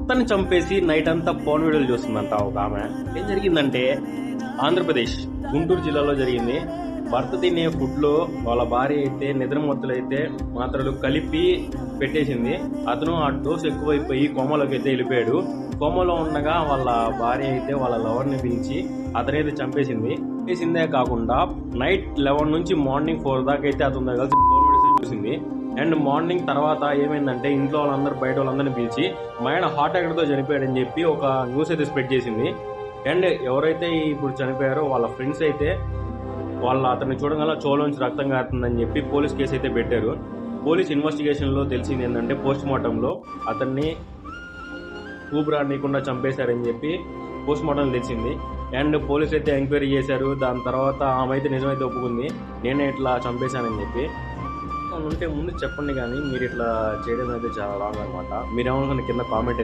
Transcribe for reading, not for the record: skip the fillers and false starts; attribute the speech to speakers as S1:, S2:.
S1: భర్తని చంపేసి నైట్ అంతా ఫోన్ వీడియోలు చూస్తుందంట ఒక ఆమె. ఏం జరిగిందంటే ఆంధ్రప్రదేశ్ గుంటూరు జిల్లాలో జరిగింది. భర్త తినే ఫుడ్లో వాళ్ళ భార్య అయితే నిద్ర మొత్తులైతే మాత్రలు కలిపి పెట్టేసింది. అతను ఆ డోస్ ఎక్కువైపోయి కోమలోకి అయితే వెళ్ళిపోయాడు. కోమలో ఉండగా వాళ్ళ భార్య అయితే వాళ్ళ లవర్ని పిలిచి అతనైతే చంపేసిందే కాకుండా నైట్ 11 నుంచి మార్నింగ్ 4 దాకా అయితే అతని కలిసి ఫోన్ వీడియోస్ చూసింది. అండ్ మార్నింగ్ తర్వాత ఏమైందంటే ఇంట్లో వాళ్ళందరూ బయట వాళ్ళందరినీ పిలిచి మా ఆయన హార్ట్ అటాక్తో చనిపోయాడని చెప్పి ఒక న్యూస్ అయితే స్ప్రెడ్ చేసింది. అండ్ ఎవరైతే ఇప్పుడు చనిపోయారో వాళ్ళ ఫ్రెండ్స్ అయితే అతన్ని చూడగల చోలోంచి రక్తం కారుతుందని చెప్పి పోలీస్ కేసు అయితే పెట్టారు. పోలీస్ ఇన్వెస్టిగేషన్లో తెలిసింది ఏంటంటే పోస్ట్ మార్టంలో అతన్ని ఊపిరాడనీయకుండా చంపేశారని చెప్పి పోస్ట్ మార్టం తెలిసింది. అండ్ పోలీస్ అయితే ఎంక్వైరీ చేశారు. దాని తర్వాత ఆమె అయితే నిజమైతే ఒప్పుకుంది, నేనే ఇట్లా చంపేశానని చెప్పి. ఉంటే ముందు చెప్పండి, కానీ మీరు ఇట్లా చేయడం అయితే చాలా రాంగ్ అనమాట. మీరేమనుకున్న కింద కామెంట్